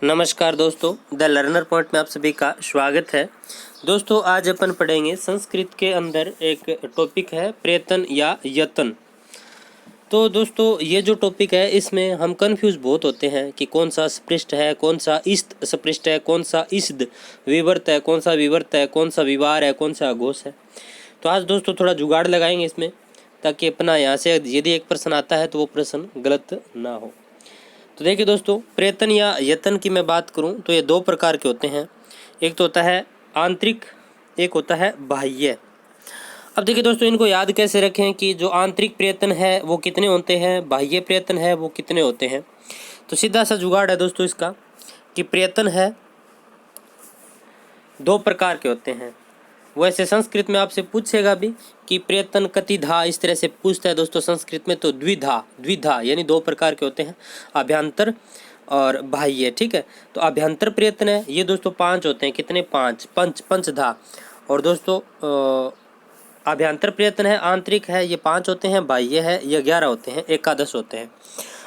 नमस्कार दोस्तों, the learner point में आप सभी का स्वागत है। दोस्तों, आज अपन पढ़ेंगे संस्कृत के अंदर एक टॉपिक है प्रयत्न या यत्न। तो दोस्तों, ये जो टॉपिक है इसमें हम कंफ्यूज बहुत होते हैं कि कौन सा स्पृष्ट है, कौन सा इस्त स्पृष्ट है, कौन सा इस्द विवर्त है, कौन सा विवर्त है, कौन सा विवार है, कौन सा अघोष है। तो आज दोस्तों थोड़ा जुगाड़ लगाएंगे इसमें, ताकि अपना यहाँ से यदि एक प्रश्न आता है तो वो प्रश्न गलत ना हो। तो देखिए दोस्तों, प्रयत्न या यत्न की मैं बात करूं तो ये दो प्रकार के होते हैं। एक तो होता है आंतरिक, एक होता है बाह्य। अब देखिए दोस्तों, इनको याद कैसे रखें कि जो आंतरिक प्रयत्न है वो कितने होते हैं, बाह्य प्रयत्न है वो कितने होते हैं। तो सीधा सा जुगाड़ है दोस्तों इसका कि प्रयत्न है दो प्रकार के होते हैं। वैसे संस्कृत में आपसे पूछेगा भी कि प्रयत्न कतिधा, इस तरह से पूछता है दोस्तों संस्कृत में। तो द्विधा यानी दो प्रकार के होते हैं, अभ्यंतर और बाह्य। ठीक है, तो अभ्यंतर प्रयत्न है ये दोस्तों 5 होते हैं। कितने? 5, पंचधा। और दोस्तों अभ्यंतर प्रयत्न है, आंतरिक है, ये 5 होते हैं। बाह्य है ये 11 होते हैं, एकादश होते हैं।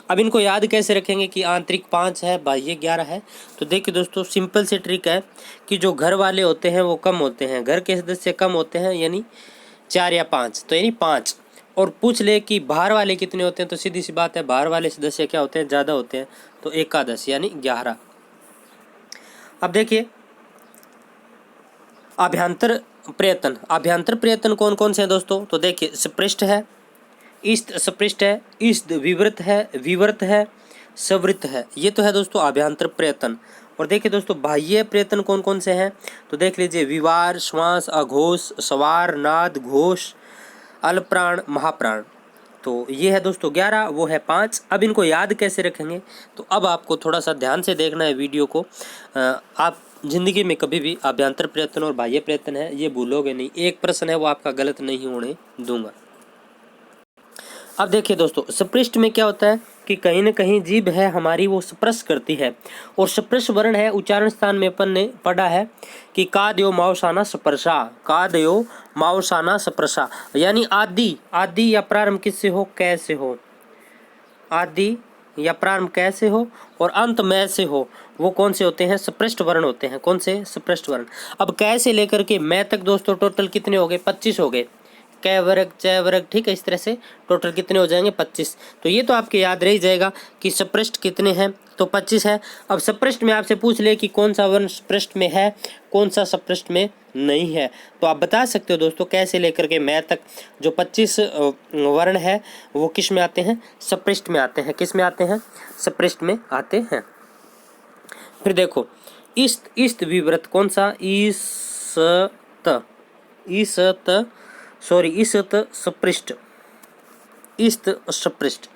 अब इनको याद कैसे रखेंगे कि आंतरिक 5 है, बाह्य 11 है। तो देखिए दोस्तों, सिंपल सी ट्रिक है कि जो घर वाले होते हैं वो कम होते हैं, घर के सदस्य कम होते हैं, यानी 4 या 5, तो यानी 5। और पूछ ले कि बाहर वाले कितने होते हैं, तो सीधी सी बात है बाहर वाले सदस्य क्या होते हैं, ज़्यादा होते हैं, तो एकादश यानी 11। अब देखिए अभ्यंतर प्रयत्न कौन कौन से हैं दोस्तों। तो देखिए स्पृष्ट है, इष्ट स्पृष्ट है, इष्ट विवृत है, विवर्त है, सवृत है। ये तो है दोस्तों अभ्यंतर प्रयत्न। और देखिए दोस्तों बाह्य प्रयत्न कौन कौन से हैं। तो देख लीजिए विवार, श्वास, अघोष, सवार, नाद, घोष, अल्पप्राण, महाप्राण। तो ये है दोस्तों 11, वो है 5। अब इनको याद कैसे रखेंगे, तो अब आपको थोड़ा सा ध्यान से देखना है वीडियो को। आप जिंदगी में कभी भी अभ्यंतर प्रयत्न और बाह्य प्रयत्न है ये भूलोगे नहीं। एक प्रश्न है वो आपका गलत नहीं होने दूंगा। अब देखिए दोस्तों, स्पृष्ट में क्या होता है कि कहीं न कहीं जीभ है हमारी वो स्पर्श करती है, और स्पर्श वर्ण है उच्चारण स्थान में अपन ने पढ़ा है कि कादयो मावसाना स्पर्शा, कादयो मावसाना स्पर्शा, यानी आदि या प्रारंभ किससे हो, कैसे हो, आदि या प्रारंभ कैसे हो और अंत में से हो, वो कौन से होते हैं, स्पृष्ट वर्ण होते हैं। कौन से? स्पृष्ट वर्ण। अब कैसे लेकर के मैं तक दोस्तों टोटल कितने हो गए, 25 हो गए। कै वर्ग, च वर्ग, ठीक है, इस तरह से टोटल कितने हो जाएंगे, 25। तो ये तो आपके याद रह जाएगा कि स्पृष्ट कितने हैं, तो 25 है। अब स्पृष्ट में आपसे पूछ ले कि कौन सा वर्ण स्पृष्ट में है, कौन सा स्पृष्ट में नहीं है, तो आप बता सकते हो दोस्तों कैसे लेकर के मैं तक। जो 25 वर्ण है वो किस में आते हैं, स्पृष्ट में आते हैं। किस में आते हैं, स्पृष्ट में आते हैं। फिर देखो इस्त विव्रत कौन सा, इस्त स्पृष्ट, इस्त स्पृष्ट।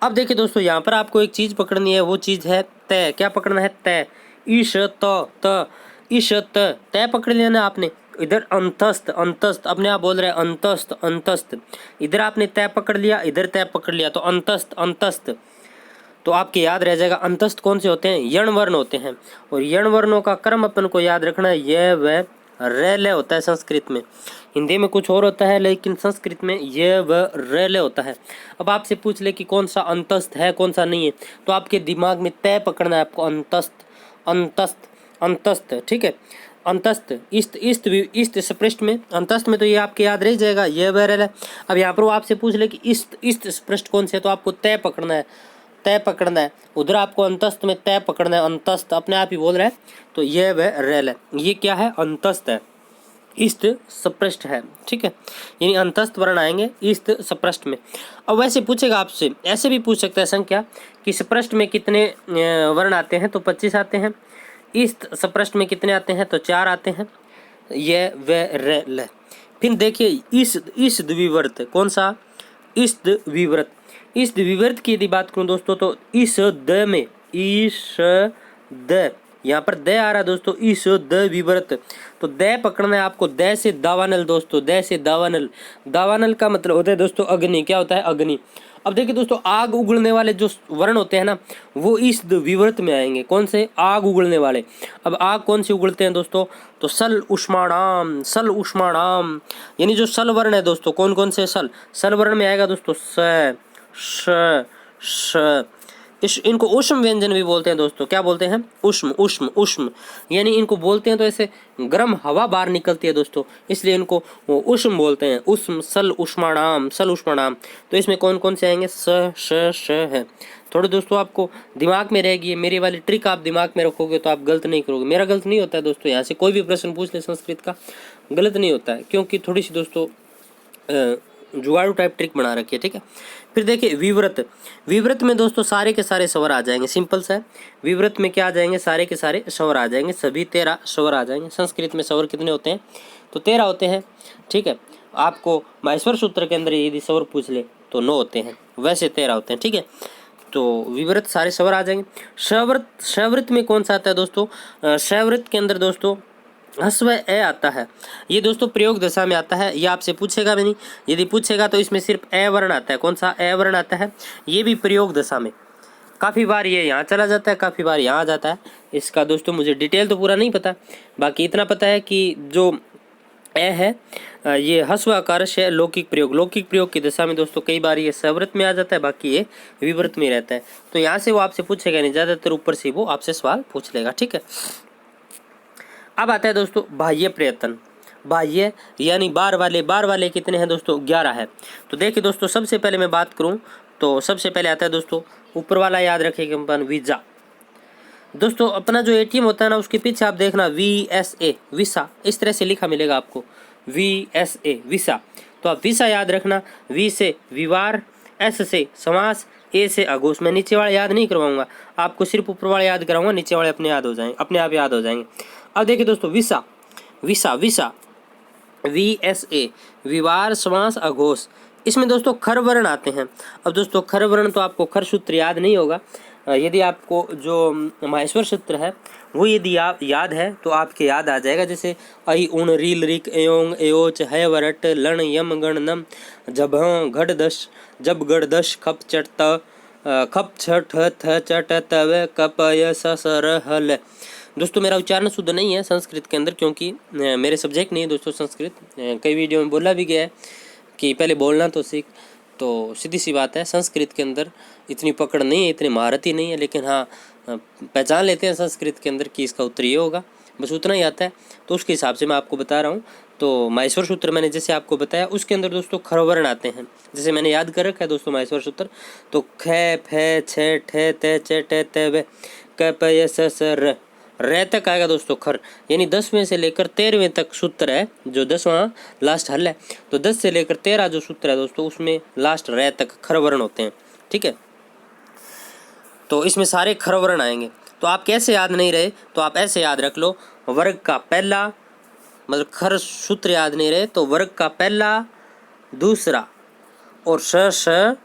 अब देखिए दोस्तों यहाँ पर आपको एक चीज पकड़नी है, वो चीज है तय। क्या पकड़ना है, तय। ईश तय पकड़ लिया ना आपने। इधर अंतस्थ अपने आप बोल रहे हैं अंतस्थ। इधर आपने तय पकड़ लिया, इधर तय पकड़ लिया, तो अंतस्थ। तो आपके याद रह जाएगा अंतस्थ कौन से होते हैं, यण वर्ण होते हैं। और यण वर्णों का क्रम अपन को याद रखना है, यह व रेले होता है संस्कृत में। हिंदी में कुछ और होता है, लेकिन संस्कृत में ये व रेले होता है। अब आपसे पूछ ले कि कौन सा अंतस्थ है कौन सा नहीं है, तो आपके दिमाग में तय पकड़ना है आपको, अंतस्थ। ठीक है, अंतस्थ, इस्त स्पृष्ट में, अंतस्थ में, तो ये आपके याद रह जाएगा ये व रेले। अब यहाँ पर वो आपसे पूछ ले कि इस्त स्पृष्ट कौन से, तो आपको तय पकड़ना है। उधर आपको अंतस्थ में तय पकड़ना है, अंतस्थ अपने आप ही बोल रहा है, तो ये वह रेल है। ये क्या है, अंतस्थ है, इस्त स्पृष्ट है। ठीक है, यानी अंतस्थ वर्ण आएंगे इस्त स्पृष्ट में। अब वैसे पूछेगा आपसे, ऐसे भी पूछ सकता है संख्या कि स्पृष्ट में कितने वर्ण आते हैं, तो 25 आते हैं। इस्त स्पृष्ट में कितने आते हैं, तो 4 आते हैं। ये वह रेल। फिर देखिए इस द्विवर्त कौन सा, इस द्विवर्त। इस विवर्त की यदि बात करूं दोस्तों, तो इस द में, इस द, यहाँ पर द आ रहा दोस्तों, इस द विवर्त। तो द पकड़ना है आपको, द से दावानल दोस्तों, द से दावानल। दावानल का मतलब होता है दोस्तों अग्नि। क्या होता है, अग्नि। अब देखिए दोस्तों, आग उगलने वाले जो वर्ण होते हैं ना, वो इस विवर्त में आएंगे। कौन से, आग उगलने वाले। अब आग कौन से उगलते हैं दोस्तों, तो सल उष्माणाम, यानी जो सल वर्ण है दोस्तों, कौन कौन से सल वर्ण में आएगा दोस्तों, स, श, इस इनको ऊष्म व्यंजन भी बोलते हैं दोस्तों। क्या बोलते हैं? ऊष्म ऊष्म ऊष्म, यानी इनको बोलते हैं तो ऐसे गर्म हवा बाहर निकलती है दोस्तों, इसलिए इनको ऊष्म बोलते हैं। ऊष्म, सल ऊष्माणाम, सल ऊष्माणाम। तो इसमें कौन कौन से आएंगे? स श श है। थोड़े दोस्तों आपको दिमाग में रहेगी, मेरी वाली ट्रिक आप दिमाग में रखोगे तो आप गलत नहीं करोगे। मेरा गलत नहीं होता है दोस्तों, यहाँ से कोई भी प्रश्न पूछ ले संस्कृत का गलत नहीं होता है, क्योंकि थोड़ी सी दोस्तों जुगाड़ू टाइप ट्रिक बना रखी है, ठीक है। फिर देखिए विवृत। विवृत में दोस्तों सारे के सारे स्वर आ जाएंगे, सिंपल सा है। विवृत में क्या आ जाएंगे? सारे के सारे स्वर आ जाएंगे, सभी 13 स्वर आ जाएंगे। संस्कृत में स्वर कितने होते हैं? तो 13 होते हैं, ठीक है। आपको माहेश्वर सूत्र के अंदर यदि स्वर पूछ ले तो 9 होते हैं, वैसे 13 होते हैं, ठीक है। तो विवृत सारे स्वर आ जाएंगे। शवृत, शवृत में कौन सा आता है दोस्तों? शवृत के अंदर दोस्तों ह्स्व ए आता है। ये दोस्तों प्रयोग दशा में आता है, ये आपसे पूछेगा भी नहीं, यदि पूछेगा तो इसमें सिर्फ ए वर्ण आता है। कौन सा? ए वर्ण आता है, ये भी प्रयोग दशा में। काफ़ी बार ये यहाँ चला जाता है, काफ़ी बार यहाँ आ जाता है। इसका दोस्तों मुझे डिटेल तो पूरा नहीं पता, बाकी इतना पता है कि जो ए है ये ह्स्व आकारश है। लौकिक प्रयोग, लौकिक प्रयोग की दशा में दोस्तों कई बार ये सवृत में आ जाता है, बाकी ये विवृत में रहता है। तो यहाँ से वो आपसे पूछेगा नहीं, ज़्यादातर ऊपर से वो आपसे सवाल पूछ लेगा, ठीक है। अब आता है दोस्तों बाह्य प्रयत्न। बाह्य यानी बार वाले कितने हैं दोस्तों? 11 है। तो देखिए दोस्तों, सबसे पहले मैं बात करूं तो सबसे पहले आता है दोस्तों ऊपर वाला, याद रखिएगा अपन, वीजा। दोस्तों अपना जो एटीएम होता है ना, उसके पीछे आप देखना VSA, वीसा, इस तरह से लिखा मिलेगा आपको, VSA वीसा। तो आप वीसा याद रखना। वी से विवार, एस से समास, ए से अघोष। मैं नीचे वाले याद नहीं करवाऊंगा, आपको सिर्फ ऊपर वाले याद कराऊंगा, नीचे वाले अपने याद हो जाएंगे, अपने आप याद हो जाएंगे। अब देखिए दोस्तों विसा, विसा विसा, VSA विवार, समास, अघोष। इसमें दोस्तों खर वर्ण आते हैं। अब दोस्तों खर वर्ण तो आपको खर सूत्र याद नहीं होगा, यदि आपको जो माहेश्वर सूत्र है वो यदि आप याद है तो आपके याद आ जाएगा। जैसे अई उण रील रिक एयोंग एयोच है वरट लण यम गण नम जब घड़ दश जब गढ़ दश खप चट खप छठ थ चट तव कपय सर हल। दोस्तों मेरा उच्चारण शुद्ध नहीं है संस्कृत के अंदर, क्योंकि मेरे सब्जेक्ट नहीं है दोस्तों संस्कृत। कई वीडियो में बोला भी गया है कि पहले बोलना तो सीख। तो सीधी सी बात है, संस्कृत के अंदर इतनी पकड़ नहीं है, इतनी महारत ही नहीं है, लेकिन हाँ पहचान लेते हैं संस्कृत के अंदर कि इसका उत्तर ये होगा, बस उतना ही आता है। तो उसके हिसाब से मैं आपको बता रहा हूँ। तो माहेश्वर सूत्र मैंने जैसे आपको बताया, उसके अंदर दोस्तों खर वर्ण आते हैं, जैसे मैंने याद कर रखा है दोस्तों माहेश्वर सूत्र। तो ख फे छ ठे ते च टे ते वे क प य स र रे तक आएगा दोस्तों खर, यानी 10वें से लेकर 13वें तक सूत्र है, जो 10वां लास्ट हल है। तो 10 से लेकर 13 जो सूत्र है दोस्तों, उसमें लास्ट रे तक खर वर्ण होते हैं, ठीक है। तो इसमें सारे खर वर्ण आएंगे। तो आप कैसे याद नहीं रहे, तो आप ऐसे याद रख लो, वर्ग का पहला, मतलब खर सूत्र याद नहीं रहे तो वर्ग का पहला, दूसरा और श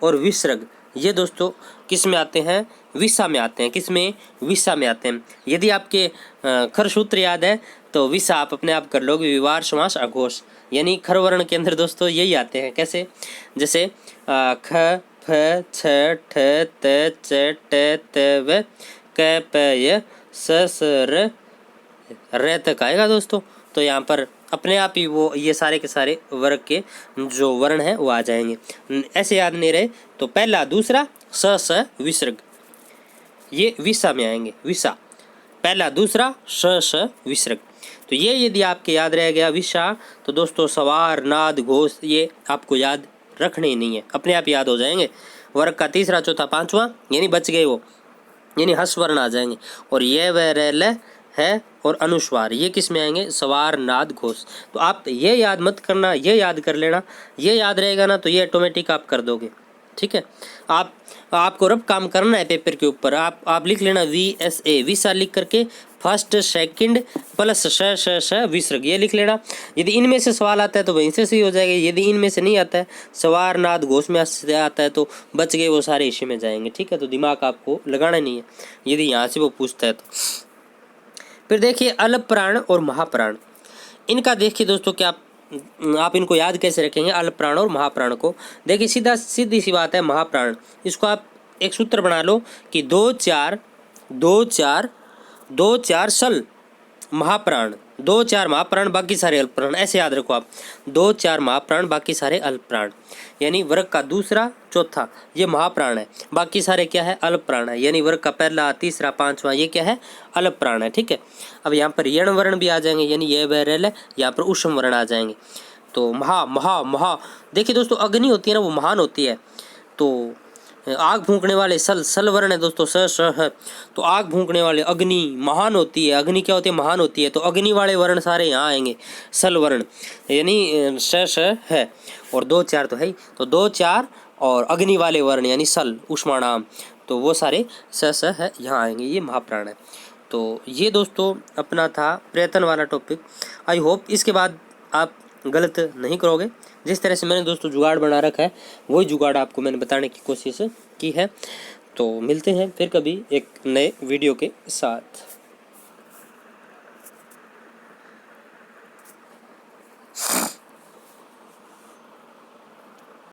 और विसर्ग, ये दोस्तों किस में आते हैं? विसा में आते हैं। किस में? विसा में आते हैं। यदि आपके खर सूत्र याद है तो विसा आप अपने आप कर लोगे, विवार, समास, अघोष, यानी खर वर्ण के अंदर दोस्तों यही आते हैं। कैसे? जैसे ख फ छ ठ त च ट त व क प य स र रे तक आएगा दोस्तों। तो यहाँ पर अपने आप ही वो ये सारे के सारे वर्ग के जो वर्ण हैं वो आ जाएंगे। ऐसे याद नहीं रहे तो पहला, दूसरा, स विसर्ग, ये विसा में आएंगे। विसा पहला, दूसरा, स विसर्ग। तो ये यदि आपके याद रह गया विसा, तो दोस्तों सवार, नाद, घोष ये आपको याद रखने ही नहीं है, अपने आप याद हो जाएंगे। वर्ग का तीसरा, चौथा, पांचवा यानी बच गए वो, यानी हस वर्ण आ जाएंगे। और ये व रे ल है और अनुस्वार, ये किस में आएंगे? सवार, नाद, घोष। तो आप ये याद मत करना, ये याद कर लेना, ये याद रहेगा ना तो ये ऑटोमेटिक आप कर दोगे, ठीक है। आपको रब काम करना है पेपर के ऊपर। आप लिख लेना VSA, विसा लिख करके फर्स्ट, सेकंड प्लस श विसर्ग, ये लिख लेना। यदि इनमें से सवाल आता है तो वहीं से सही हो जाएगा, यदि इनमें से नहीं आता है, सवार, नाद, घोष में आता है तो बच गए वो सारे इसी में जाएंगे, ठीक है। तो दिमाग आपको लगाना नहीं है यदि यहाँ से वो पूछता है तो। फिर देखिए अल्प प्राण और महाप्राण, इनका देखिए दोस्तों क्या आप इनको याद कैसे रखेंगे, अल्प प्राण और महाप्राण को। देखिए सीधी सी बात है, महाप्राण इसको आप एक सूत्र बना लो कि 2 4 2 4 2 4 सल महाप्राण, दो चार महाप्राण बाकी सारे अल्पप्राण, ऐसे याद रखो आप, दो चार महाप्राण बाकी सारे अल्पप्राण, यानी वर्ग का दूसरा चौथा ये महाप्राण है, बाकी सारे क्या है अल्पप्राण है, यानी वर्ग का पहला तीसरा पांचवा ये क्या है अल्पप्राण है। ठीक है, अब यहाँ पर यण वर्ण भी आ जाएंगे, यानी ये बैरल है, यहाँ पर उष्म वर्ण आ जाएंगे। तो महा महा महा, देखिए दोस्तों अग्नि होती है ना वो महान होती है, तो आग फूंकने वाले सल, सल वर्ण है दोस्तों, स है, तो आग फूंकने वाले अग्नि महान होती है, अग्नि क्या होती है महान होती है, तो अग्नि वाले वर्ण सारे यहाँ आएंगे, सल वर्ण यानी स है, और दो चार तो है ही, तो दो चार और अग्नि वाले वर्ण यानी सल उष्माणाम, तो वो सारे स है यहाँ आएंगे, ये महाप्राण है। तो ये दोस्तों अपना था प्रयत्न वाला टॉपिक। आई होप इसके बाद आप गलत नहीं करोगे, जिस तरह से मैंने दोस्तों जुगाड़ बना रखा है वही जुगाड़ आपको मैंने बताने की कोशिश की है। तो मिलते हैं फिर कभी एक नए वीडियो के साथ।